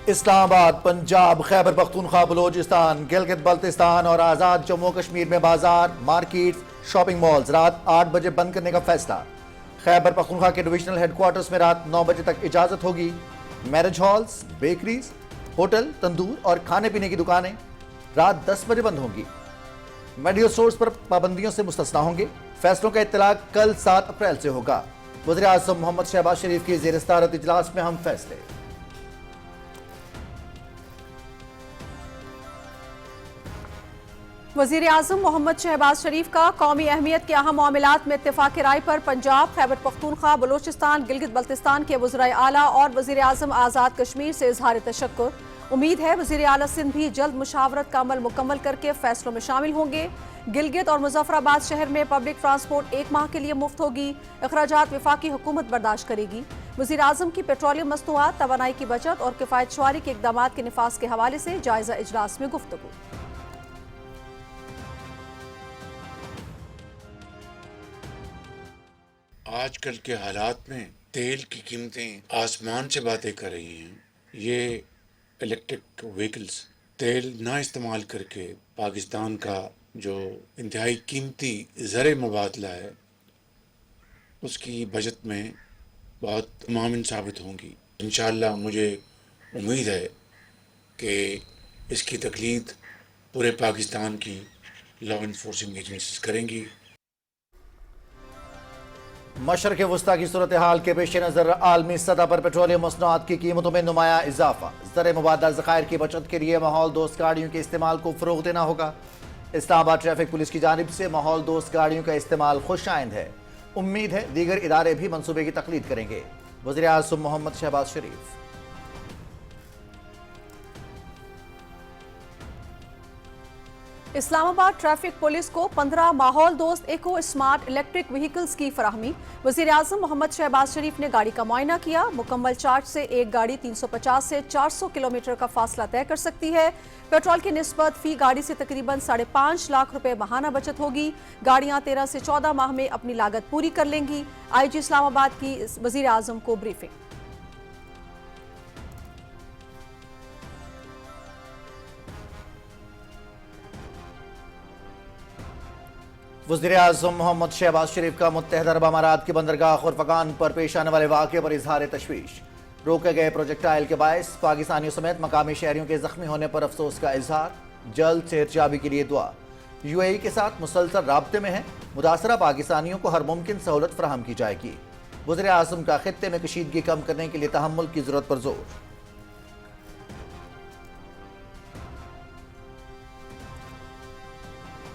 اسلام آباد، پنجاب، خیبر پختونخوا، بلوچستان، گلگت بلتستان اور آزاد جموں کشمیر میں بازار، مارکیٹ، شاپنگ مالز رات 8 بجے بند کرنے کا فیصلہ۔ خیبر پختونخوا کے ڈویژنل ہیڈ کوارٹرز میں رات 9 بجے تک اجازت ہوگی۔ میرج ہالز، بیکریز، ہوٹل، تندور اور کھانے پینے کی دکانیں رات 10 بجے بند ہوں گی۔ میڈیکل سٹورز پر پابندیوں سے مستثنی ہوں گے۔ فیصلوں کا اطلاق کل 7 اپریل سے ہوگا۔ وزیر اعظم محمد شہباز شریف کی زیر صدارت اجلاس میں اہم فیصلے۔ وزیر اعظم محمد شہباز شریف کا قومی اہمیت کے اہم معاملات میں اتفاق رائے پر پنجاب، خیبر پختونخوا، بلوچستان، گلگت بلتستان کے وزرائے اعلیٰ اور وزیر اعظم آزاد کشمیر سے اظہار تشکر۔ امید ہے وزیر اعلیٰ سندھ بھی جلد مشاورت کا عمل مکمل کر کے فیصلوں میں شامل ہوں گے۔ گلگت اور مظفر آباد شہر میں پبلک ٹرانسپورٹ 1 ماہ کے لیے مفت ہوگی۔ اخراجات وفاقی حکومت برداشت کرے گی۔ وزیر اعظم کی پیٹرولیم مصنوعات، توانائی کی بچت اور کفایت شعاری کے اقدامات کے نفاذ کے حوالے سے جائزہ اجلاس میں گفتگو۔ آج کل کے حالات میں تیل کی قیمتیں آسمان سے باتیں کر رہی ہیں۔ یہ الیکٹرک وہیکلز تیل نہ استعمال کر کے پاکستان کا جو انتہائی قیمتی زر مبادلہ ہے اس کی بچت میں بہت معاون ثابت ہوں گی۔ انشاءاللہ مجھے امید ہے کہ اس کی تقلید پورے پاکستان کی لا انفورسنگ ایجنسیز کریں گی۔ مشرق وسطیٰ کی صورتحال کے پیش نظر عالمی سطح پر پیٹرولیم مصنوعات کی قیمتوں میں نمایاں اضافہ۔ زر مبادلہ ذخائر کی بچت کے لیے ماحول دوست گاڑیوں کے استعمال کو فروغ دینا ہوگا۔ اسلام آباد ٹریفک پولیس کی جانب سے ماحول دوست گاڑیوں کا استعمال خوش آئند ہے۔ امید ہے دیگر ادارے بھی منصوبے کی تقلید کریں گے۔ وزیر اعظم محمد شہباز شریف۔ اسلام آباد ٹریفک پولیس کو 15 ماحول دوست ایکو اسمارٹ الیکٹرک وہیکلز کی فراہمی۔ وزیر اعظم محمد شہباز شریف نے گاڑی کا معائنہ کیا۔ مکمل چارج سے ایک گاڑی 350 سے 400 کلومیٹر کا فاصلہ طے کر سکتی ہے۔ پیٹرول کی نسبت فی گاڑی سے تقریباً 5.5 لاکھ روپے ماہانہ بچت ہوگی۔ گاڑیاں 13 سے 14 ماہ میں اپنی لاگت پوری کر لیں گی۔ آئی جی اسلام آباد کی وزیر اعظم کو بریفنگ۔ وزیر اعظم محمد شہباز شریف کا متحدہ عرب امارات کی بندرگاہ خرفقان پر پیش آنے والے واقعے پر اظہار تشویش۔ روکے گئے پروجیکٹائل کے باعث پاکستانیوں سمیت مقامی شہریوں کے زخمی ہونے پر افسوس کا اظہار۔ جلد صحت یابی کے لیے دعا۔ یو اے ای کے ساتھ مسلسل رابطے میں ہیں، متاثرہ پاکستانیوں کو ہر ممکن سہولت فراہم کی جائے گی۔ وزیر اعظم کا خطے میں کشیدگی کم کرنے کے لیے تحمل کی ضرورت پر زور۔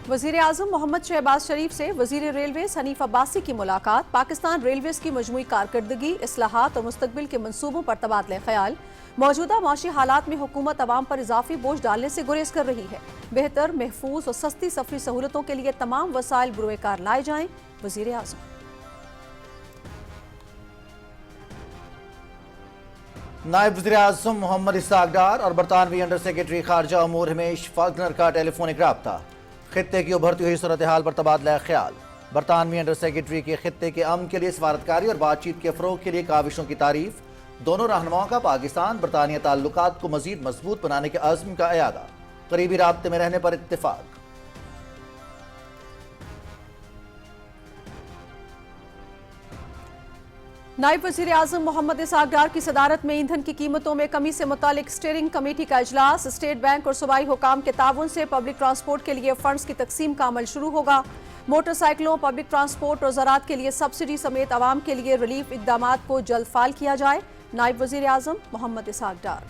وزیر اعظم محمد شہباز شریف سے وزیر ریلویز حنیف عباسی کی ملاقات۔ پاکستان ریلویز کی مجموعی کارکردگی، اصلاحات اور مستقبل کے منصوبوں پر تبادلہ خیال۔ موجودہ معاشی حالات میں حکومت عوام پر اضافی بوجھ ڈالنے سے گریز کر رہی ہے۔ بہتر، محفوظ اور سستی سفری سہولتوں کے لیے تمام وسائل بروئے کار لائے جائیں۔ وزیر اعظم۔ نائب وزیر اعظم محمد اسحاق ڈار اور برطانوی انڈر سیکرٹری خارجہ امور ہمیش فالکنر کا ٹیلی فونک رابطہ۔ خطے کی ابھرتی ہوئی صورتحال پر تبادلہ خیال۔ برطانوی انڈر سیکرٹری کے خطے کے امن کے لیے سفارتکاری اور بات چیت کے فروغ کے لیے کاوشوں کی تعریف۔ دونوں رہنماؤں کا پاکستان برطانیہ تعلقات کو مزید مضبوط بنانے کے عزم کا اعادہ۔ قریبی رابطے میں رہنے پر اتفاق۔ نائب وزیر اعظم محمد اسحاق ڈار کی صدارت میں ایندھن کی قیمتوں میں کمی سے متعلق اسٹیئرنگ کمیٹی کا اجلاس۔ اسٹیٹ بینک اور صوبائی حکام کے تعاون سے پبلک ٹرانسپورٹ کے لیے فنڈز کی تقسیم کا عمل شروع ہوگا۔ موٹر سائیکلوں، پبلک ٹرانسپورٹ اور زراعت کے لیے سبسڈی سمیت عوام کے لیے ریلیف اقدامات کو جلد فعال کیا جائے۔ نائب وزیر اعظم محمد اسحاق ڈار۔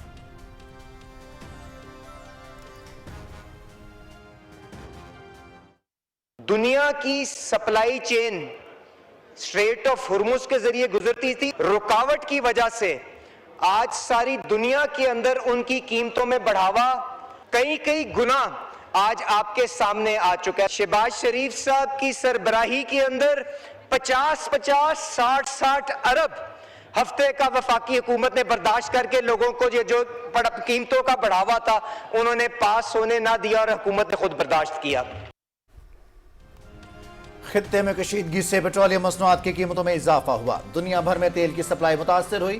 دنیا کی supply chain strait of Hormuz کے ذریعے گزرتی تھی، رکاوٹ کی وجہ سے آج ساری دنیا کے اندر ان کی قیمتوں میں بڑھاوا کئی گنا آج آپ کے سامنے آ چکا ہے۔ شہباز شریف صاحب کی سربراہی کے اندر 50 60 ارب ہفتے کا وفاقی حکومت نے برداشت کر کے لوگوں کو یہ جو قیمتوں کا بڑھاوا تھا انہوں نے پاس ہونے نہ دیا اور حکومت نے خود برداشت کیا۔ خطے میں کشیدگی سے پیٹرولیم مصنوعات کی قیمتوں میں اضافہ ہوا۔ دنیا بھر میں تیل کی سپلائی متاثر ہوئی۔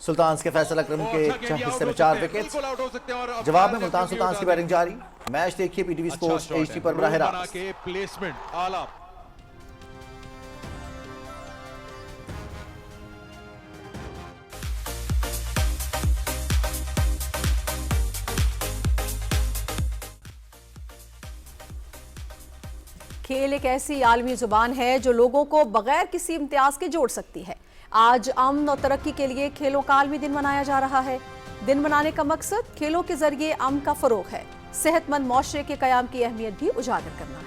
سلطانز کے فیصل اکرم کے حصے میں 4 وکٹس. جواب میں ملتان سلطانز کی بیٹنگ جاری. میچ دیکھیے P T V sports HD پر براہ راست. کھیل ایک ایسی عالمی زبان ہے جو لوگوں کو بغیر کسی امتیاز کے جوڑ سکتی ہے. آج امن اور ترقی کے لیے کھیلوں کا عالمی دن منایا جا رہا ہے. دن منانے کا مقصد کھیلوں کے ذریعے امن کا فروغ ہے. صحت مند معاشرے کے قیام کی اہمیت بھی اجاگر کرنا ہے.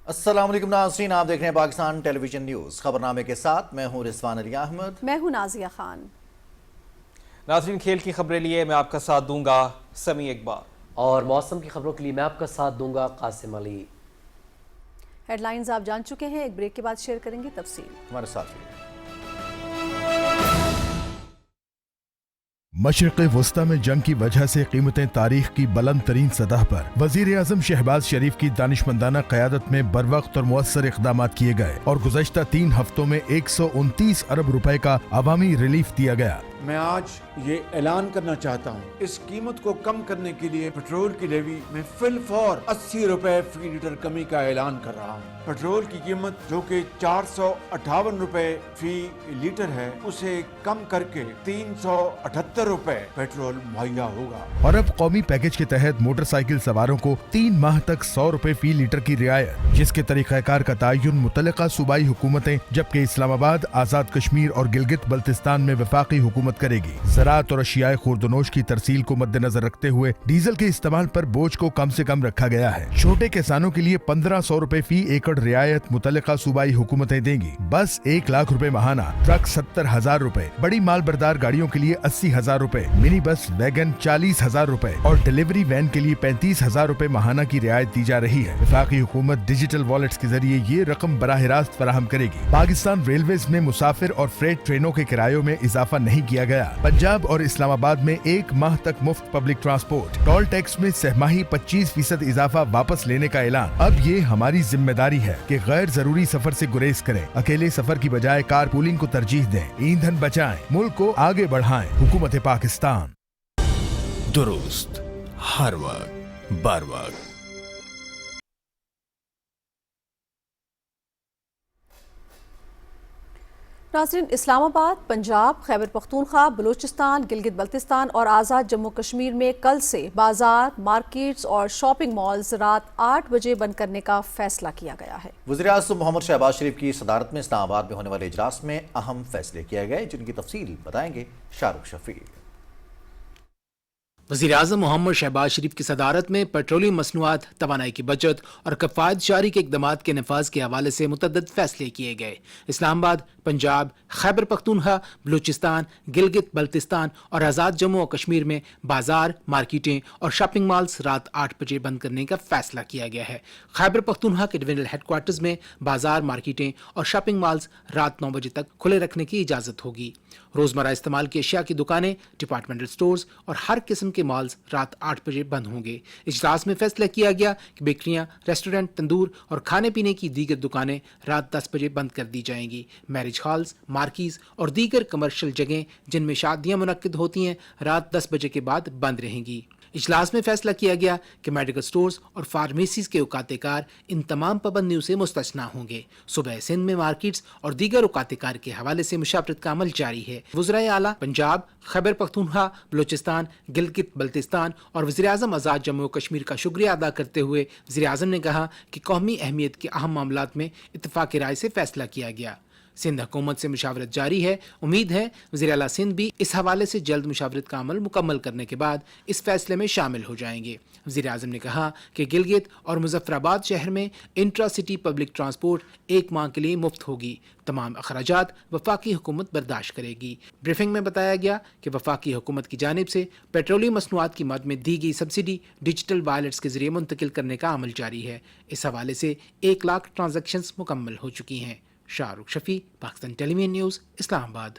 السلام علیکم ناظرین، آپ دیکھ رہے ہیں پاکستان ٹیلی ویژن نیوز. خبرنامے کے ساتھ میں ہوں رضوان علی احمد. میں ہوں نازیہ خان. ناظرین، کھیل کی خبریں لیے میں آپ کا ساتھ دوں گا سمیع اقبال، اور موسم کی خبروں کے لیے میں آپ کا ساتھ دوں گا قاسم علی. ہیڈ لائنز آپ جان چکے ہیں، ایک بریک کے بعد شیئر کریں گے تفصیل. ہمارے ساتھ رہیے. مشرق وسطی میں جنگ کی وجہ سے قیمتیں تاریخ کی بلند ترین سطح پر. وزیر اعظم شہباز شریف کی دانشمندانہ قیادت میں بروقت اور مؤثر اقدامات کیے گئے اور گزشتہ 3 ہفتوں میں 129 ارب روپے کا عوامی ریلیف دیا گیا. میں آج یہ اعلان کرنا چاہتا ہوں، اس قیمت کو کم کرنے کے لیے پیٹرول کی لیوی میں فی الفور 80 روپے فی لیٹر کمی کا اعلان کر رہا ہوں. پیٹرول کی قیمت جو کہ 458 روپے فی لیٹر ہے، اسے کم کر کے 378 روپے پیٹرول مہیا ہوگا. اور اب قومی پیکج کے تحت موٹر سائیکل سواروں کو 3 ماہ تک 100 روپے فی لیٹر کی رعایت، جس کے طریقہ کار کا تعین متعلقہ صوبائی حکومتیں جبکہ اسلام آباد، آزاد کشمیر اور گلگت بلتستان میں وفاقی حکومت کرے گی. زراعت اور اشیاء خوردونوش کی ترسیل کو مد نظر رکھتے ہوئے ڈیزل کے استعمال پر بوجھ کو کم سے کم رکھا گیا ہے. چھوٹے کسانوں کے لیے 1500 روپے فی ایکڑ رعایت متعلقہ صوبائی حکومتیں دیں گی. بس 1 لاکھ روپے ماہانہ، ٹرک 70,000 روپے، بڑی مال بردار گاڑیوں کے لیے 80,000 روپے، منی بس ویگن 40,000 روپے اور ڈیلیوری وین کے لیے 35,000 روپے ماہانہ کی رعایت دی جا رہی ہے. وفاقی حکومت ڈیجیٹل والیٹس کے ذریعے یہ رقم براہ راست فراہم کرے گی. پاکستان ریلویز میں مسافر اور فریٹ ٹرینوں کے کرایوں میں اضافہ نہیں کیا گیا. پنجاب اور اسلام آباد میں 1 ماہ تک مفت پبلک ٹرانسپورٹ. ٹول ٹیکس میں سہماہی 25% اضافہ واپس لینے کا اعلان. اب یہ ہماری ذمہ داری ہے کہ غیر ضروری سفر سے گریز کریں. اکیلے سفر کی بجائے کار پولنگ کو ترجیح دیں. ایندھن بچائیں، ملک کو آگے بڑھائیں. حکومت پاکستان. درست، ہر وقت، بر وقت. ناظرین، اسلام آباد، پنجاب، خیبر پختونخوا، بلوچستان، گلگت بلتستان اور آزاد جموں کشمیر میں کل سے بازار، مارکیٹس اور شاپنگ مالز رات 8 بجے بند کرنے کا فیصلہ کیا گیا ہے. وزیر اعظم محمد شہباز شریف کی صدارت میں اسلام آباد میں ہونے والے اجلاس میں اہم فیصلے کیے گئے، جن کی تفصیل بتائیں گے شاہ رخ شفیع. وزیر اعظم محمد شہباز شریف کی صدارت میں پیٹرولیم مصنوعات، توانائی کی بچت اور کفایت جاری کے اقدامات کے نفاذ کے حوالے سے متعدد فیصلے کیے گئے. اسلام آباد، پنجاب، خیبر پختونخوا، بلوچستان، گلگت بلتستان اور آزاد جموں و کشمیر میں بازار، مارکیٹیں اور شاپنگ مالز رات 8 بجے بند کرنے کا فیصلہ کیا گیا ہے. خیبر پختونخوا کے ڈویژنل ہیڈ کوارٹرز میں بازار، مارکیٹیں اور شاپنگ مالز رات 9 بجے تک کھلے رکھنے کی اجازت ہوگی. روزمرہ استعمال کی اشیاء کی دکانیں، ڈپارٹمنٹل سٹورز اور ہر قسم کے مالز رات 8 بجے بند ہوں گے. اجلاس میں فیصلہ کیا گیا کہ بیکریاں، ریسٹورنٹ، تندور اور کھانے پینے کی دیگر دکانیں رات 10 بجے بند کر دی جائیں گی. میرج ہالز، مارکیز اور دیگر کمرشل جگہیں جن میں شادیاں منعقد ہوتی ہیں رات 10 بجے کے بعد بند رہیں گی. اجلاس میں فیصلہ کیا گیا کہ میڈیکل سٹورز اور فارمیسیز کے اوقات کار ان تمام پابندیوں سے مستثنیٰ ہوں گے. صوبہ سندھ میں مارکیٹس اور دیگر اوقات کار کے حوالے سے مشاورت کا عمل جاری ہے. وزرائے اعلیٰ پنجاب، خیبر پختونخوا، بلوچستان، گلگت بلتستان اور وزیر اعظم آزاد جموں و کشمیر کا شکریہ ادا کرتے ہوئے وزیر اعظم نے کہا کہ قومی اہمیت کے اہم معاملات میں اتفاق رائے سے فیصلہ کیا گیا. سندھ حکومت سے مشاورت جاری ہے. امید ہے وزیر اعلیٰ سندھ بھی اس حوالے سے جلد مشاورت کا عمل مکمل کرنے کے بعد اس فیصلے میں شامل ہو جائیں گے. وزیر اعظم نے کہا کہ گلگت اور مظفر آباد شہر میں انٹرا سٹی پبلک ٹرانسپورٹ 1 ماہ کے لیے مفت ہوگی. تمام اخراجات وفاقی حکومت برداشت کرے گی. بریفنگ میں بتایا گیا کہ وفاقی حکومت کی جانب سے پیٹرولیم مصنوعات کی مد میں دی گئی سبسڈی ڈیجیٹل وائلٹس کے ذریعے منتقل کرنے کا عمل جاری ہے. اس حوالے سے 1 لاکھ ٹرانزیکشنز مکمل ہو چکی ہیں. شاہ رخ شفیع، پاکستان ٹیلی ویژن نیوز، اسلام آباد.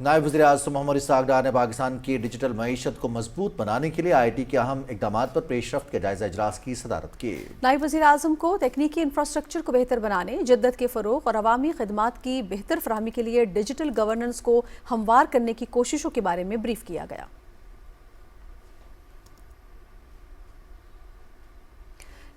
نائب وزیر اعظم محمد اسحاق ڈار نے پاکستان کی ڈیجیٹل معیشت کو مضبوط بنانے کے لیے آئی ٹی کے اہم اقدامات پر پیش رفت کے جائزہ اجلاس کی صدارت کی۔ نائب وزیر اعظم کو تکنیکی انفراسٹرکچر کو بہتر بنانے، جدت کے فروغ اور عوامی خدمات کی بہتر فراہمی کے لیے ڈیجیٹل گورننس کو ہموار کرنے کی کوششوں کے بارے میں بریف کیا گیا۔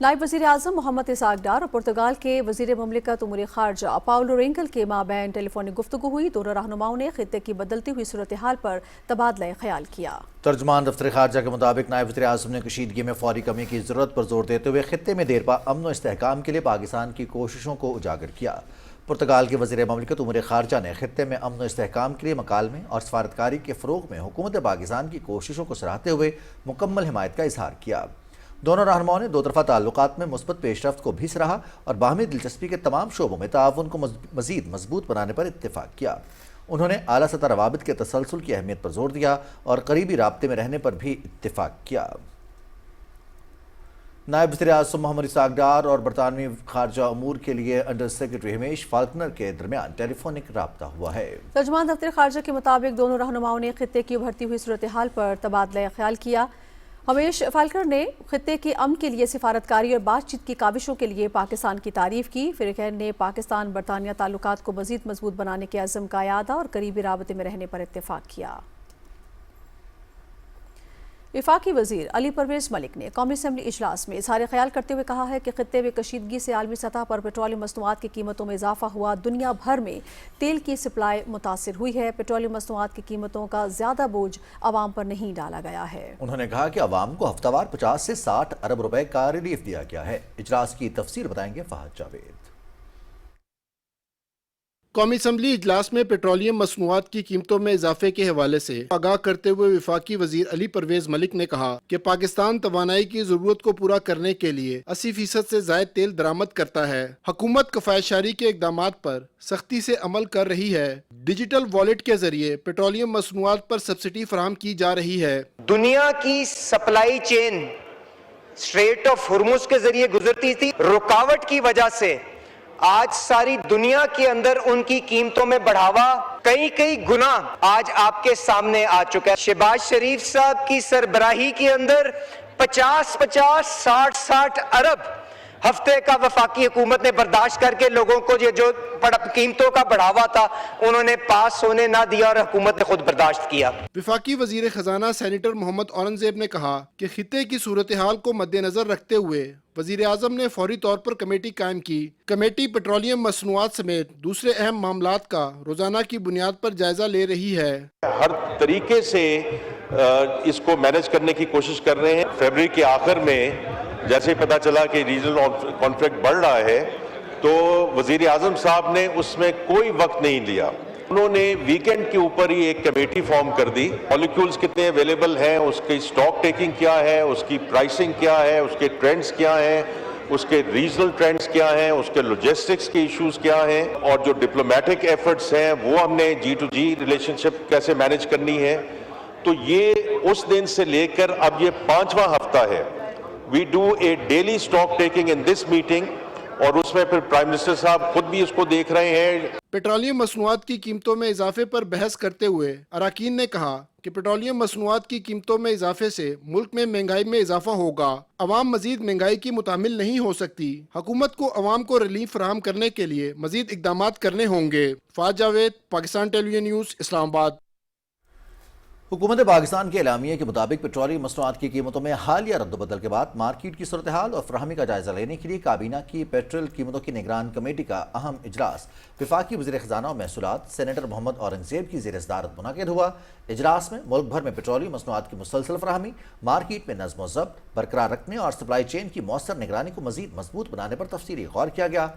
نائب وزیر اعظم محمد اسحاق ڈار اور پرتگال کے وزیر مملکت امور خارجہ پاولو رینگل کے مابین ٹیلی فونک گفتگو ہوئی۔ دونوں رہنماؤں نے خطے کی بدلتی ہوئی صورتحال پر تبادلہ خیال کیا۔ ترجمان دفتر خارجہ کے مطابق نائب وزیر اعظم نے کشیدگی میں فوری کمی کی ضرورت پر زور دیتے ہوئے خطے میں دیرپا امن و استحکام کے لیے پاکستان کی کوششوں کو اجاگر کیا۔ پرتگال کے وزیر مملکت امور خارجہ نے خطے میں امن و استحکام کے لیے مکالمے اور سفارتکاری کے فروغ میں حکومت پاکستان کی کوششوں کو سراہتے ہوئے مکمل حمایت کا اظہار کیا۔ دونوں رہنماؤں نے دو طرفہ تعلقات میں مثبت پیش رفت کو بھی سراہا اور باہمی دلچسپی کے تمام شعبوں میں تعاون کو مزید مضبوط بنانے پر اتفاق کیا۔ انہوں نے اعلیٰ سطح روابط کے تسلسل کی اہمیت پر زور دیا اور قریبی رابطے میں رہنے پر بھی اتفاق کیا۔ نائب وزیر اعظم محمد اسحاق ڈار اور برطانوی خارجہ امور کے لیے انڈر سیکرٹری ہمیش فالکنر کے درمیان ٹیلی فونک رابطہ ہوا ہے۔ ترجمان دفتر خارجہ کے مطابق دونوں رہنماؤں نے خطے کی ابھرتی ہوئی صورتحال پر تبادلہ خیال کیا۔ ہمیش فالکنر نے خطے کے امن کے لیے سفارتکاری اور بات چیت کی کاوشوں کے لیے پاکستان کی تعریف کی۔ فریقین نے پاکستان برطانیہ تعلقات کو مزید مضبوط بنانے کے عزم کا اعادہ اور قریبی رابطے میں رہنے پر اتفاق کیا۔ وفاقی وزیر علی پرویز ملک نے قومی اسمبلی اجلاس میں اظہار خیال کرتے ہوئے کہا ہے کہ خطے میں کشیدگی سے عالمی سطح پر پیٹرولیم مصنوعات کی قیمتوں میں اضافہ ہوا۔ دنیا بھر میں تیل کی سپلائی متاثر ہوئی ہے۔ پیٹرولیم مصنوعات کی قیمتوں کا زیادہ بوجھ عوام پر نہیں ڈالا گیا ہے۔ انہوں نے کہا کہ عوام کو ہفتہ وار 50 سے 60 ارب روپے کا ریلیف دیا گیا ہے۔ اجلاس کی تفصیل بتائیں گے فہد جاوید۔ قومی اسمبلی اجلاس میں پیٹرولیم مصنوعات کی قیمتوں میں اضافے کے حوالے سے آگاہ کرتے ہوئے وفاقی وزیر علی پرویز ملک نے کہا کہ پاکستان توانائی کی ضرورت کو پورا کرنے کے لیے 80% سے زائد تیل درآمد کرتا ہے۔ حکومت کفایت شاری کے اقدامات پر سختی سے عمل کر رہی ہے۔ ڈیجیٹل والیٹ کے ذریعے پیٹرولیم مصنوعات پر سبسڈی فراہم کی جا رہی ہے۔ دنیا کی supply chain strait of Hormuz کے ذریعے گزرتی تھی، رکاوٹ کی وجہ سے آج ساری دنیا کے اندر ان کی قیمتوں میں بڑھاوا کئی گنا آج آپ کے سامنے آ چکا ہے۔ شہباز شریف صاحب کی سربراہی کے اندر 50-50 60 ارب ہفتے کا وفاقی حکومت نے برداشت کر کے لوگوں کو جو قیمتوں کا بڑھاوا تھا انہوں نے پاس ہونے نہ دیا اور حکومت نے خود برداشت کیا۔ وفاقی وزیر خزانہ سینیٹر محمد اورنگزیب نے کہا کہ خطے کی صورتحال کو مد نظر رکھتے ہوئے وزیر اعظم نے فوری طور پر کمیٹی قائم کی۔ کمیٹی پیٹرولیم مصنوعات سمیت دوسرے اہم معاملات کا روزانہ کی بنیاد پر جائزہ لے رہی ہے۔ ہر طریقے سے اس کو مینج کرنے کی کوشش کر رہے ہیں۔ فروری کے آخر میں جیسے پتا چلا کہ ریجنل کانفلکٹ بڑھ رہا ہے تو وزیر اعظم صاحب نے اس میں کوئی وقت نہیں لیا۔ انہوں نے ویکینڈ کے اوپر ہی ایک کمیٹی فارم کر دی۔ مالیکولز کتنے اویلیبل ہیں، اس کی سٹاک ٹیکنگ کیا ہے، اس کی پرائسنگ کیا ہے، اس کے ٹرینڈز کیا ہیں، اس کے ریجنل ٹرینڈز کیا ہیں، اس کے لاجسٹکس کے ایشوز کیا ہیں، اور جو ڈپلومیٹک ایفرٹس ہیں وہ ہم نے G2G ریلیشن شپ کیسے مینج کرنی ہے۔ تو یہ اس دن سے لے کر اب یہ 5واں ہفتہ ہے۔ We do a daily stock taking in this meeting اور اس میں پھر پرائم منسٹر صاحب خود بھی اس کو دیکھ رہے ہیں۔ پیٹرولیم مصنوعات کی قیمتوں میں اضافے پر بحث کرتے ہوئے اراکین نے کہا کہ پیٹرولیم مصنوعات کی قیمتوں میں اضافے سے ملک میں مہنگائی میں اضافہ ہوگا۔ عوام مزید مہنگائی کی متحمل نہیں ہو سکتی۔ حکومت کو عوام کو ریلیف فراہم کرنے کے لیے مزید اقدامات کرنے ہوں گے۔ Fahad Javed, Pakistan television news, اسلام آباد۔ حکومت پاکستان کے اعلامیے کے مطابق پیٹرولیم مصنوعات کی قیمتوں میں حالیہ رد و بدل کے بعد مارکیٹ کی صورتحال اور فراہمی کا جائزہ لینے کے لیے کابینہ کی پیٹرول قیمتوں کی نگران کمیٹی کا اہم اجلاس وفاقی وزیر خزانہ اور محصولات سینیٹر محمد اورنگزیب کی زیر صدارت منعقد ہوا۔ اجلاس میں ملک بھر میں پیٹرولیم مصنوعات کی مسلسل فراہمی، مارکیٹ میں نظم و ضبط برقرار رکھنے اور سپلائی چین کی مؤثر نگرانی کو مزید مضبوط بنانے پر تفصیلی غور کیا گیا۔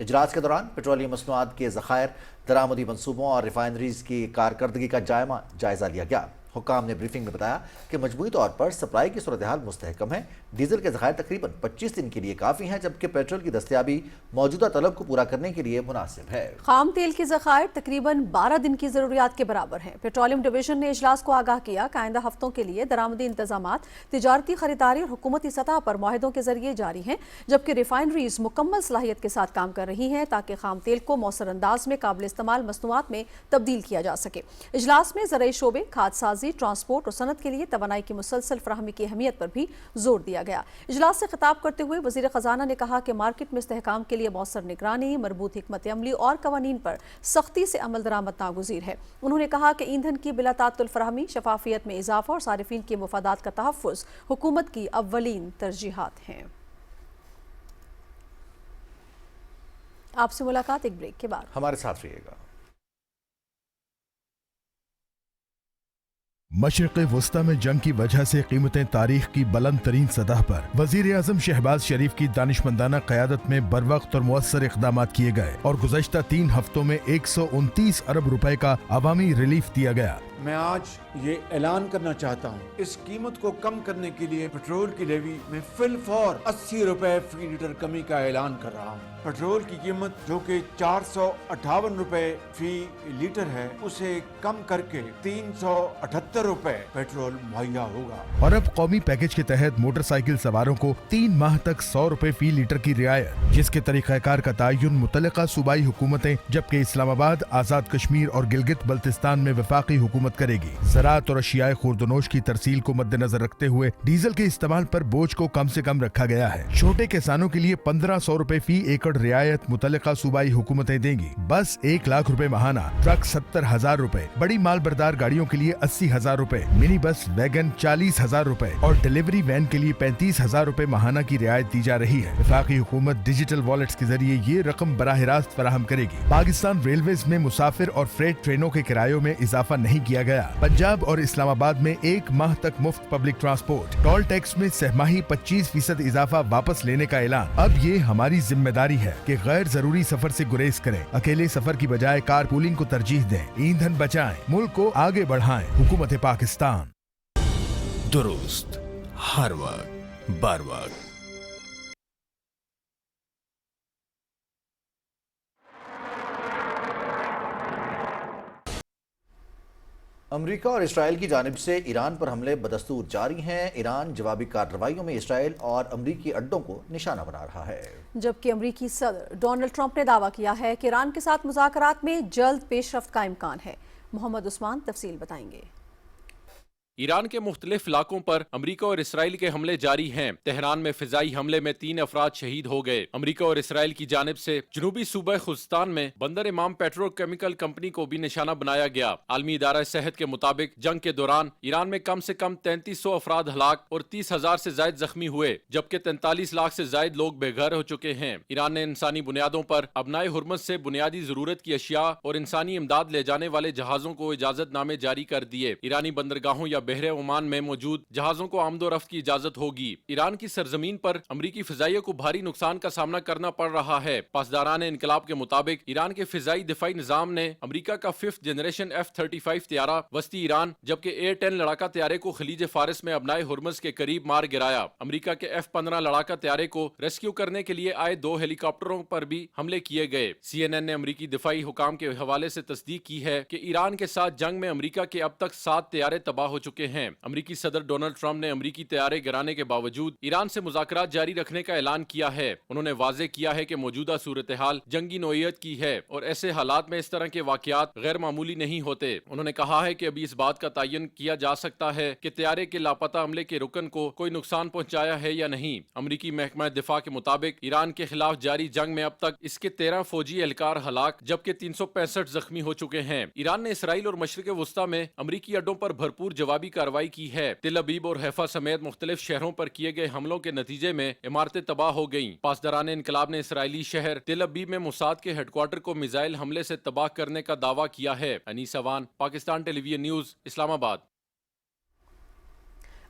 اجلاس کے دوران پیٹرولیم مصنوعات کے ذخائر، درآمدی منصوبوں اور ریفائنریز کی کارکردگی کا جائزہ لیا گیا۔ حکام نے بریفنگ میں بتایا کہ مجموعی طور پر سپلائی کی صورتحال مستحکم ہے. ڈیزل کے ذخائر تقریباً 25 دن کے لیے کافی ہیں، جبکہ پیٹرول کی دستیابی موجودہ طلب کو پورا کرنے کے لیے مناسب ہے. خام تیل کے ذخائر تقریباً 12 دن کی ضروریات کے برابر ہیں. پیٹرولیم ڈویژن نے اجلاس کو آگاہ کیا کہ آئندہ ہفتوں کے لیے درآمدی انتظامات تجارتی خریداری اور حکومتی سطح پر معاہدوں کے ذریعے جاری ہیں، جبکہ ریفائنریز مکمل صلاحیت کے ساتھ کام کر رہی ہیں تاکہ خام تیل کو مؤثر انداز میں قابل استعمال مصنوعات میں تبدیل کیا جا سکے. اجلاس میں زرعی شعبے، کھاد سازی، ٹرانسپورٹ اور صنعت کے لیے توانائی کی مسلسل فراہمی کی اہمیت پر بھی زور دیا گیا. اجلاس سے خطاب کرتے ہوئے وزیر خزانہ نے کہا کہ مارکیٹ میں استحکام کے لیے مؤثر نگرانی، مربوط حکمت عملی اور قوانین پر سختی سے عمل درآمد ناگزیر ہے. انہوں نے کہا کہ ایندھن کی بلا تعطل فراہمی، شفافیت میں اضافہ اور صارفین کے مفادات کا تحفظ حکومت کی اولین ترجیحات ہیں. آپ سے ملاقات ایک بریک کے بعد. ہمارے ساتھ رہیے گا. مشرق وسطی میں جنگ کی وجہ سے قیمتیں تاریخ کی بلند ترین سطح پر. وزیر اعظم شہباز شریف کی دانشمندانہ قیادت میں بروقت اور مؤثر اقدامات کیے گئے اور گزشتہ 3 ہفتوں میں 129 ارب روپے کا عوامی ریلیف دیا گیا. میں آج یہ اعلان کرنا چاہتا ہوں، اس قیمت کو کم کرنے کے لیے پیٹرول کی لیوی میں فی الفور 80 روپے فی لیٹر کمی کا اعلان کر رہا ہوں. پیٹرول کی قیمت جو کہ 458 روپے فی لیٹر ہے، اسے کم کر کے 378 روپے پیٹرول مہیا ہوگا. اور اب قومی پیکج کے تحت موٹر سائیکل سواروں کو 3 ماہ تک 100 روپے فی لیٹر کی رعایت، جس کے طریقہ کار کا تعین متعلقہ صوبائی حکومتیں جبکہ اسلام آباد، آزاد کشمیر اور گلگت بلتستان میں وفاقی حکومت کرے گی. زراعت اور اشیاء خوردونوش کی ترسیل کو مد نظر رکھتے ہوئے ڈیزل کے استعمال پر بوجھ کو کم سے کم رکھا گیا ہے. چھوٹے کسانوں کے لیے 1500 روپے فی ایکڑ رعایت متعلقہ صوبائی حکومتیں دیں گی. بس 1 لاکھ روپے ماہانہ، ٹرک 70,000 روپے، بڑی مال بردار گاڑیوں کے لیے 80,000 روپے، منی بس ویگن 40,000 روپے اور ڈیلیوری وین کے لیے 35,000 روپے ماہانہ کی رعایت دی جا رہی ہے. وفاقی حکومت ڈیجیٹل والیٹس کے ذریعے یہ رقم براہ راست فراہم کرے گی. پاکستان ریلویز میں مسافر اور فریٹ ٹرینوں کے کرایوں میں اضافہ نہیں کیا گیا. پنجاب اور اسلام آباد میں 1 ماہ تک مفت پبلک ٹرانسپورٹ. ٹول ٹیکس میں سہ ماہی 25% اضافہ واپس لینے کا اعلان. اب یہ ہماری ذمہ داری ہے کہ غیر ضروری سفر سے گریز کریں، اکیلے سفر کی بجائے کار پولنگ کو ترجیح دیں، ایندھن بچائیں، ملک کو آگے بڑھائیں. حکومت پاکستان. درست، ہر وقت، بار وقت. امریکہ اور اسرائیل کی جانب سے ایران پر حملے بدستور جاری ہیں. ایران جوابی کارروائیوں میں اسرائیل اور امریکی اڈوں کو نشانہ بنا رہا ہے. جبکہ امریکی صدر ڈونلڈ ٹرمپ نے دعویٰ کیا ہے کہ ایران کے ساتھ مذاکرات میں جلد پیش رفت کا امکان ہے. محمد عثمان تفصیل بتائیں گے. ایران کے مختلف علاقوں پر امریکہ اور اسرائیل کے حملے جاری ہیں. تہران میں فضائی حملے میں 3 افراد شہید ہو گئے. امریکہ اور اسرائیل کی جانب سے جنوبی صوبہ خوزستان میں بندر امام پیٹرو کیمیکل کمپنی کو بھی نشانہ بنایا گیا. عالمی ادارہ صحت کے مطابق جنگ کے دوران ایران میں کم سے کم 3300 افراد ہلاک اور 30,000 سے زائد زخمی ہوئے، جبکہ 43 لاکھ سے زائد لوگ بے گھر ہو چکے ہیں. ایران نے انسانی بنیادوں پر ابنائے ہرمز سے بنیادی ضرورت کی اشیاء اور انسانی امداد لے جانے والے جہازوں کو اجازت نامے جاری کر دیے. ایرانی بندرگاہوں یا بحر عمان میں موجود جہازوں کو آمد و رفت کی اجازت ہوگی. ایران کی سرزمین پر امریکی فضائیہ کو بھاری نقصان کا سامنا کرنا پڑ رہا ہے. پاسداران انقلاب کے مطابق ایران کے فضائی دفاعی نظام نے امریکہ کا 5th جنریشن F-35 طیارہ وسطی ایران جبکہ A-10 لڑاکا طیارے کو خلیج فارس میں ابنائے ہرمز کے قریب مار گرایا. امریکہ کے F-15 لڑاکا طیارے کو ریسکیو کرنے کے لیے آئے 2 ہیلی کاپٹروں پر بھی حملے کیے گئے. CNN نے امریکی دفاعی حکام کے حوالے سے تصدیق کی ہے کہ ایران کے ساتھ جنگ میں امریکہ کے اب تک 7 طیارے تباہ ہو چکے ہیں. امریکی صدر ڈونلڈ ٹرمپ نے امریکی طیارے گرانے کے باوجود ایران سے مذاکرات جاری رکھنے کا اعلان کیا ہے. انہوں نے واضح کیا ہے کہ موجودہ صورتحال جنگی نوعیت کی ہے اور ایسے حالات میں اس طرح کے واقعات غیر معمولی نہیں ہوتے. انہوں نے کہا ہے کہ ابھی اس بات کا تعین کیا جا سکتا ہے کہ طیارے کے لاپتہ عملے کے رکن کو کوئی نقصان پہنچایا ہے یا نہیں. امریکی محکمہ دفاع کے مطابق ایران کے خلاف جاری جنگ میں اب تک اس کے 13 فوجی اہلکار ہلاک جبکہ 365 زخمی ہو چکے ہیں. ایران نے اسرائیل اور مشرق وسطی میں امریکی اڈوں پر بھرپور جوابی کارروائی کی ہے. تل ابیب اور حیفا سمیت مختلف شہروں پر کیے گئے حملوں کے نتیجے میں عمارتیں تباہ ہو گئیں. پاسداران انقلاب نے اسرائیلی شہر تل ابیب میں موساد کے ہیڈ کوارٹر کو میزائل حملے سے تباہ کرنے کا دعویٰ کیا ہے. Anees Awan, Pakistan television news, Islamabad.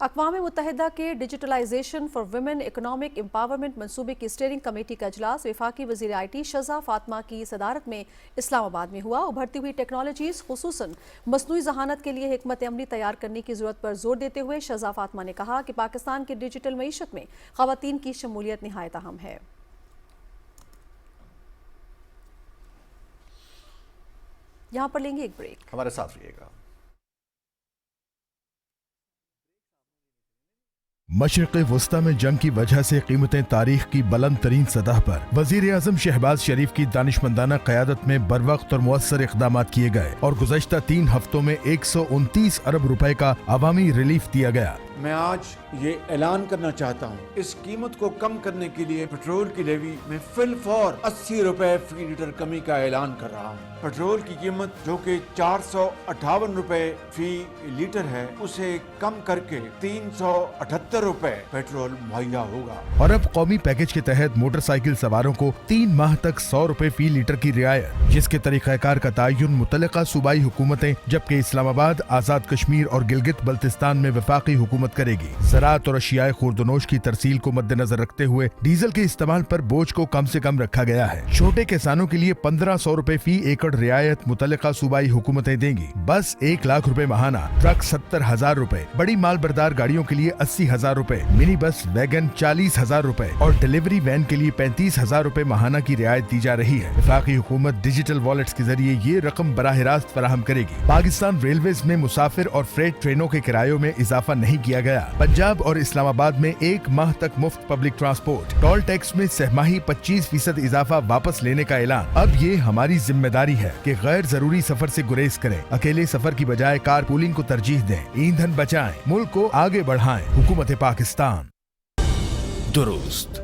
اقوام متحدہ کے digitalization for women economic empowerment منصوبے کی اسٹیئرنگ کمیٹی کا اجلاس وفاقی وزیر آئی ٹی شہزہ فاطمہ کی صدارت میں اسلام آباد میں ہوا۔ ابھرتی ہوئی ٹیکنالوجیز خصوصاً مصنوعی ذہانت کے لیے حکمت عملی تیار کرنے کی ضرورت پر زور دیتے ہوئے شہزہ فاطمہ نے کہا کہ پاکستان کی ڈیجیٹل معیشت میں خواتین کی شمولیت نہایت اہم ہے۔ یہاں پر لیں گے ایک بریک، ہمارے ساتھ رہیے گا۔ مشرق وسطی میں جنگ کی وجہ سے قیمتیں تاریخ کی بلند ترین سطح پر۔ وزیر اعظم شہباز شریف کی دانشمندانہ قیادت میں بروقت اور مؤثر اقدامات کیے گئے اور گزشتہ 3 ہفتوں میں 129 ارب روپے کا عوامی ریلیف دیا گیا۔ میں آج یہ اعلان کرنا چاہتا ہوں، اس قیمت کو کم کرنے کے لیے پیٹرول کی لیوی میں فی الفور 80 روپے فی لیٹر کمی کا اعلان کر رہا ہوں۔ پیٹرول کی قیمت جو کہ 458 روپے فی لیٹر ہے، اسے کم کر کے 378 روپے پیٹرول مہیا ہوگا۔ اور اب قومی پیکج کے تحت موٹر سائیکل سواروں کو 3 ماہ تک 100 روپے فی لیٹر کی رعایت، جس کے طریقہ کار کا تعین متعلقہ صوبائی حکومتیں جبکہ اسلام آباد، آزاد کشمیر اور گلگت بلتستان میں وفاقی حکومت کرے گی۔ زراعت اور اشیاء خوردونوش کی ترسیل کو مد نظر رکھتے ہوئے ڈیزل کے استعمال پر بوجھ کو کم سے کم رکھا گیا ہے۔ چھوٹے کسانوں کے لیے 1500 روپے فی ایکڑ رعایت متعلقہ صوبائی حکومتیں دیں گی۔ بس 1 لاکھ روپے ماہانہ، ٹرک 70,000 روپے، بڑی مال بردار گاڑیوں کے لیے 80,000 روپے، منی بس ویگن 40,000 روپے اور ڈیلیوری وین کے لیے 35,000 روپے ماہانہ کی رعایت دی جا رہی ہے۔ وفاقی حکومت ڈیجیٹل والیٹس کے ذریعے یہ رقم براہ راست فراہم کرے گی۔ پاکستان ریلویز میں مسافر اور فریٹ ٹرینوں کے کرایوں میں اضافہ نہیں کیا گیا۔ پنجاب اور اسلام آباد میں 1 ماہ تک مفت پبلک ٹرانسپورٹ۔ ٹول ٹیکس میں سہماہی 25% اضافہ واپس لینے کا اعلان۔ اب یہ ہماری ذمہ داری ہے کہ غیر ضروری سفر سے گریز کریں، اکیلے سفر کی بجائے کار پولنگ کو ترجیح دیں، ایندھن بچائیں، ملک کو آگے بڑھائیں۔ حکومت پاکستان۔ درست،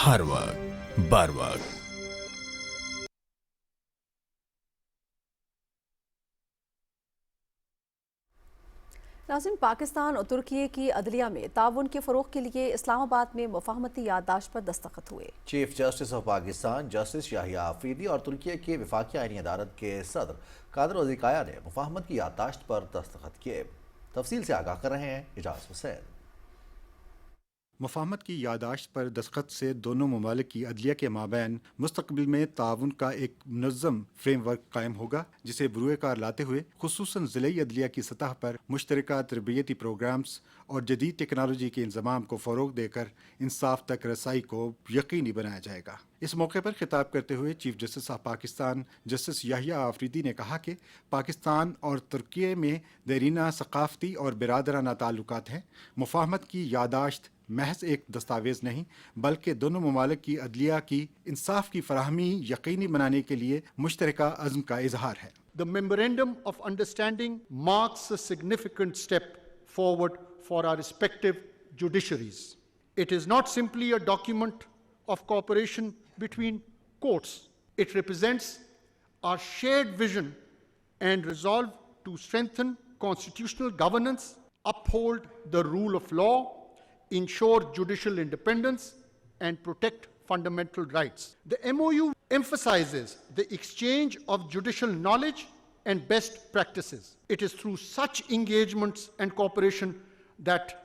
ہر وقت، بار وقت۔ ناظرین، پاکستان اور ترکیے کی عدلیہ میں تعاون کے فروغ کے لیے اسلام آباد میں مفاہمتی یادداشت پر دستخط ہوئے۔ Chief justice of Pakistan justice Yahya Afridi اور ترکیے کی وفاقی آئینی عدالت کے صدر قادر اوزیکایا نے مفاہمت کی یادداشت پر دستخط کیے۔ تفصیل سے آگاہ کر رہے ہیں اجاز حسین۔ مفاہمت کی یادداشت پر دستخط سے دونوں ممالک کی عدلیہ کے مابین مستقبل میں تعاون کا ایک منظم فریم ورک قائم ہوگا، جسے بروئے کار لاتے ہوئے خصوصاً ضلعی عدلیہ کی سطح پر مشترکہ تربیتی پروگرامز اور جدید ٹیکنالوجی کے انضمام کو فروغ دے کر انصاف تک رسائی کو یقینی بنایا جائے گا۔ اس موقع پر خطاب کرتے ہوئے chief justice of Pakistan justice Yahya Afridi نے کہا کہ پاکستان اور ترکیے میں دیرینہ ثقافتی اور برادرانہ تعلقات ہیں۔ مفاہمت کی یادداشت محض ایک دستاویز نہیں بلکہ دونوں ممالک کی عدلیہ کی انصاف کی فراہمی یقینی بنانے کے لیے مشترکہ عزم کا اظہار ہے۔ The memorandum of understanding marks a significant step forward for our respective judiciaries. It is not simply a document of cooperation between courts. It represents our shared vision and resolve to strengthen constitutional governance, uphold the rule of law, ensure judicial independence, and protect fundamental rights. The MOU emphasizes the exchange of judicial knowledge and best practices. It is through such engagements and cooperation that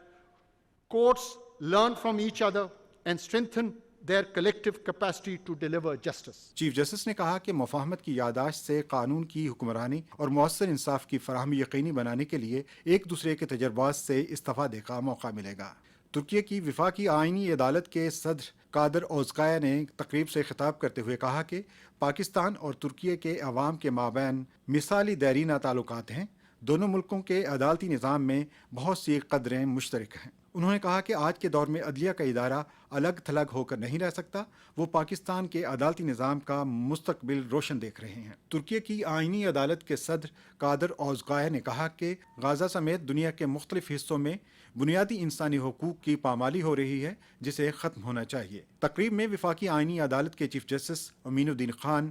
courts learn from each other and strengthen their collective capacity to deliver justice. Chief justice نے کہا کہ مفاہمت کی یادداشت سے قانون کی حکمرانی اور مؤثر انصاف کی فراہمی یقینی بنانے کے لیے ایک دوسرے کے تجربات سے استفادے کا موقع ملے گا۔ ترکیے کی وفاقی آئینی عدالت کے صدر قادر اوزکایا نے تقریب سے خطاب کرتے ہوئے کہا کہ پاکستان اور ترکیے کے عوام کے مابین مثالی دیرینہ تعلقات ہیں۔ دونوں ملکوں کے عدالتی نظام میں بہت سی قدریں مشترک ہیں۔ انہوں نے کہا کہ آج کے دور میں عدلیہ کا ادارہ الگ تھلگ ہو کر نہیں رہ سکتا، وہ پاکستان کے عدالتی نظام کا مستقبل روشن دیکھ رہے ہیں۔ ترکیے کی آئینی عدالت کے صدر قادر اوزکایا نے کہا کہ غزہ سمیت دنیا کے مختلف حصوں میں بنیادی انسانی حقوق کی پامالی ہو رہی ہے، جسے ختم ہونا چاہیے۔ تقریب میں وفاقی آئینی عدالت کے چیف جسٹس امین الدین خان،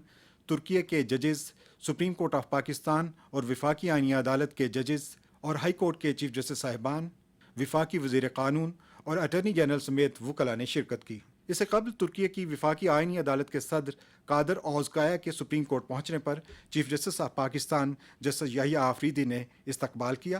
ترکیے کے ججز، سپریم کورٹ آف پاکستان اور وفاقی آئینی عدالت کے ججز اور ہائی کورٹ کے چیف جسٹس صاحبان، وفاقی وزیر قانون اور اٹارنی جنرل سمیت وکلاء نے شرکت کی۔ اس سے قبل ترکیے کی وفاقی آئینی عدالت کے صدر قادر اوزکایا کے سپریم کورٹ پہنچنے پر chief justice of Pakistan justice Yahya Afridi نے استقبال کیا۔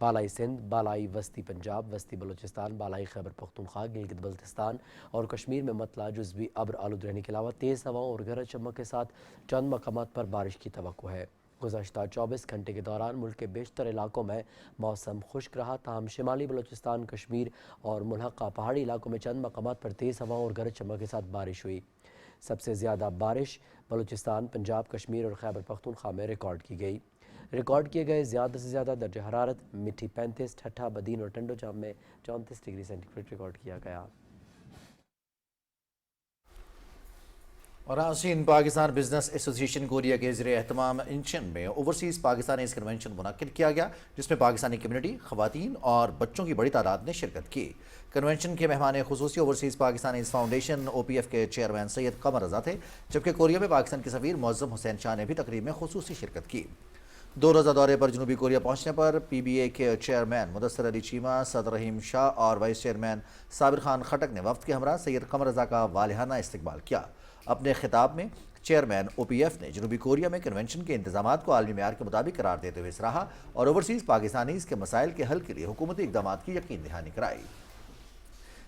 بالائی سندھ، بالائی وسطی پنجاب، وسطی بلوچستان، بالائی خیبر پختونخوا، گلگت بلتستان اور کشمیر میں مطلع جزوی ابر آلود رہنے کے علاوہ تیز ہواؤں اور گرج چمک کے ساتھ چند مقامات پر بارش کی توقع ہے۔ گزشتہ 24 گھنٹے کے دوران ملک کے بیشتر علاقوں میں موسم خشک رہا، تاہم شمالی بلوچستان، کشمیر اور ملحقہ پہاڑی علاقوں میں چند مقامات پر تیز ہواؤں اور گرج چمک کے ساتھ بارش ہوئی۔ سب سے زیادہ بارش بلوچستان، پنجاب، کشمیر اور خیبر پختونخوا میں ریکارڈ کی گئی۔ ریکارڈ کیے گئے زیادہ سے زیادہ درجہ حرارت مٹھی 35، ٹھٹھہ، بدین اور ٹنڈو جام میں 34 ڈگری سینٹی گریڈ ریکارڈ کیا گیا۔ اور ناظرین، پاکستان بزنس ایسوسی ایشن کوریا کے زیر اہتمام انچن میں اوورسیز پاکستانیز کنونشن منعقد کیا گیا، جس میں پاکستانی کمیونٹی، خواتین اور بچوں کی بڑی تعداد نے شرکت کی۔ کنونشن کے مہمان خصوصی اوورسیز پاکستانیز فاؤنڈیشن OPF کے چیئرمین سید قمر رضا تھے، جبکہ کوریا میں پاکستان کے سفیر معظم حسین شاہ نے بھی تقریب میں خصوصی شرکت کی۔ 2 روزہ دورے پر جنوبی کوریا پہنچنے پر PBA کے چیئرمین مدثر علی چیمہ، صدر رحیم شاہ اور وائس چیئرمین صابر خان خٹک نے وفد کے ہمراہ سید قمر رضا کا والہانہ استقبال کیا۔ اپنے خطاب میں چیئرمین OPF نے جنوبی کوریا میں کنونشن کے انتظامات کو عالمی معیار کے مطابق قرار دیتے ہوئے سراہا اور اوورسیز پاکستانیز کے مسائل کے حل کے لیے حکومتی اقدامات کی یقین دہانی کرائی۔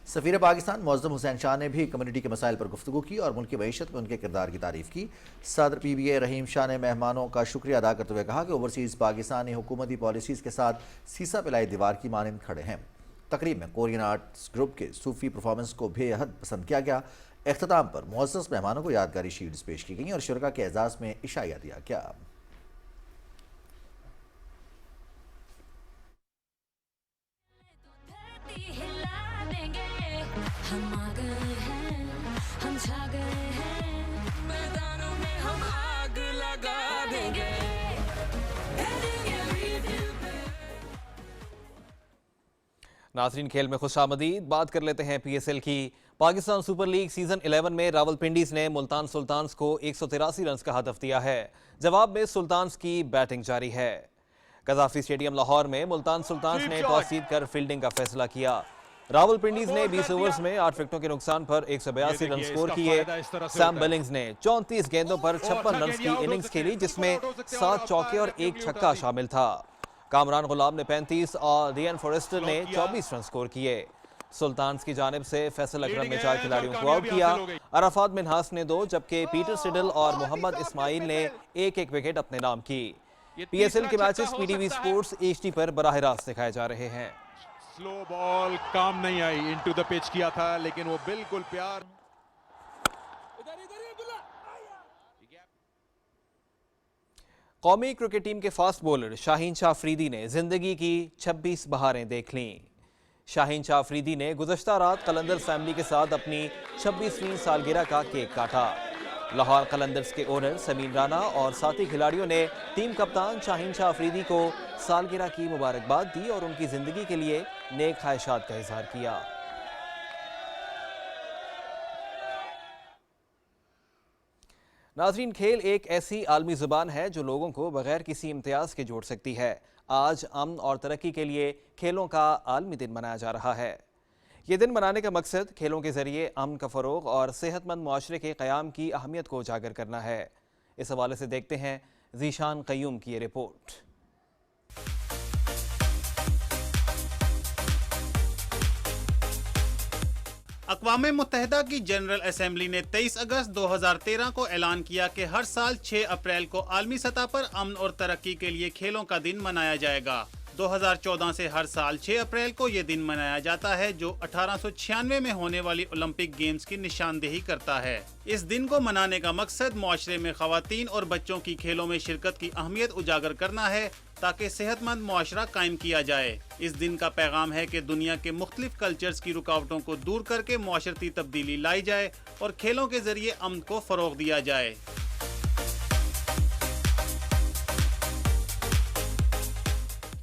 سفیر پاکستان معظم حسین شاہ نے بھی کمیونٹی کے مسائل پر گفتگو کی اور ملک کی معیشت میں ان کے کردار کی تعریف کی۔ صدر PBA رحیم شاہ نے مہمانوں کا شکریہ ادا کرتے ہوئے کہا کہ اوورسیز پاکستانی حکومتی پالیسیز کے ساتھ سیسا پلائی دیوار کی مانند کھڑے ہیں۔ تقریب میں کورین آرٹس گروپ کے صوفی پرفارمنس کو بے حد پسند کیا گیا۔ اختتام پر معزز مہمانوں کو یادگاری شیلڈز پیش کی گئیں اور شرکاء کے اعزاز میں عشائیہ دیا گیا۔ ناظرین، کھیل میں خوش آمدید۔ بات کر لیتے ہیں PSL کی۔ پاکستان سپر لیگ سیزن 11 میں راولپنڈیز نے ملتان سلطانز کو 183 رنز کا ہدف دیا ہے۔ جواب میں سلطانز کی بیٹنگ جاری ہے۔ قذافی اسٹیڈیم لاہور میں ملتان سلطانز نے ٹاس جیت کر فیلڈنگ کا فیصلہ کیا۔ راولپنڈیز نے 20 اوورز میں 8 وکٹوں کے نقصان پر 182 رن سکور کیے۔ سیم بلنگز نے 34 گیندوں پر 56 رنز کی اننگز کھیلی، جس میں 7 چوکے اور 1 چھکا شامل تھا۔ کامران غلام نے 35 اور ریان فورسٹر نے 24 رن سکور کیے۔ سلطانز کی جانب سے فیصل اکرم نے 4 کھلاڑیوں کو آؤٹ کیا۔ عرفات منہاس نے 2 جبکہ پیٹر سڈل اور محمد اسماعیل نے 1 وکٹ اپنے نام کی۔ PSL کے میچز PTV سپورٹس HD پر براہ راست دکھائے جا رہے ہیں۔ سلو بال کام نہیں آئی، انٹو دا پچ کیا تھا لیکن وہ بالکل پیار۔ قومی کرکٹ ٹیم کے فاسٹ بولر شاہین شاہ افریدی نے زندگی کی 26 بہاریں دیکھ لیں۔ شاہین شاہ افریدی نے گزشتہ رات قلندرز فیملی کے ساتھ اپنی 26ویں سالگرہ کا کیک کاٹا۔ لاہور قلندرز کے اونر سمین رانا اور ساتھی کھلاڑیوں نے ٹیم کپتان شاہین شاہ افریدی کو سالگرہ کی مبارکباد دی اور ان کی زندگی کے لیے نیک خواہشات کا اظہار کیا۔ ناظرین، کھیل ایک ایسی عالمی زبان ہے جو لوگوں کو بغیر کسی امتیاز کے جوڑ سکتی ہے۔ آج امن اور ترقی کے لیے کھیلوں کا عالمی دن منایا جا رہا ہے۔ یہ دن منانے کا مقصد کھیلوں کے ذریعے امن کا فروغ اور صحت مند معاشرے کے قیام کی اہمیت کو اجاگر کرنا ہے۔ اس حوالے سے دیکھتے ہیں ذیشان قیوم کی یہ رپورٹ۔ اقوام متحدہ کی جنرل اسمبلی نے 23 اگست 2013 کو اعلان کیا کہ ہر سال 6 اپریل کو عالمی سطح پر امن اور ترقی کے لیے کھیلوں کا دن منایا جائے گا۔ 2014 سے ہر سال 6 اپریل کو یہ دن منایا جاتا ہے، جو 1896 میں ہونے والی اولمپک گیمز کی نشاندہی کرتا ہے۔ اس دن کو منانے کا مقصد معاشرے میں خواتین اور بچوں کی کھیلوں میں شرکت کی اہمیت اجاگر کرنا ہے تاکہ صحت مند معاشرہ قائم کیا جائے۔ اس دن کا پیغام ہے کہ دنیا کے مختلف کلچرز کی رکاوٹوں کو دور کر کے معاشرتی تبدیلی لائی جائے اور کھیلوں کے ذریعے امن کو فروغ دیا جائے۔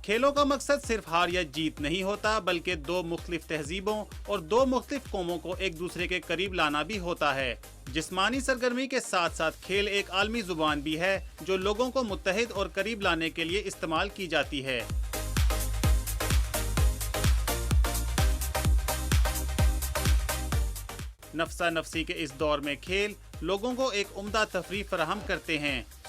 کھیلوں کا مقصد صرف ہار یا جیت نہیں ہوتا، بلکہ 2 مختلف تہذیبوں اور 2 مختلف قوموں کو ایک دوسرے کے قریب لانا بھی ہوتا ہے۔ جسمانی سرگرمی کے ساتھ ساتھ کھیل ایک عالمی زبان بھی ہے جو لوگوں کو متحد اور قریب لانے کے لیے استعمال کی جاتی ہے۔ نفسا نفسی کے اس دور میں کھیل لوگوں کو ایک عمدہ تفریح فراہم کرتے ہیں۔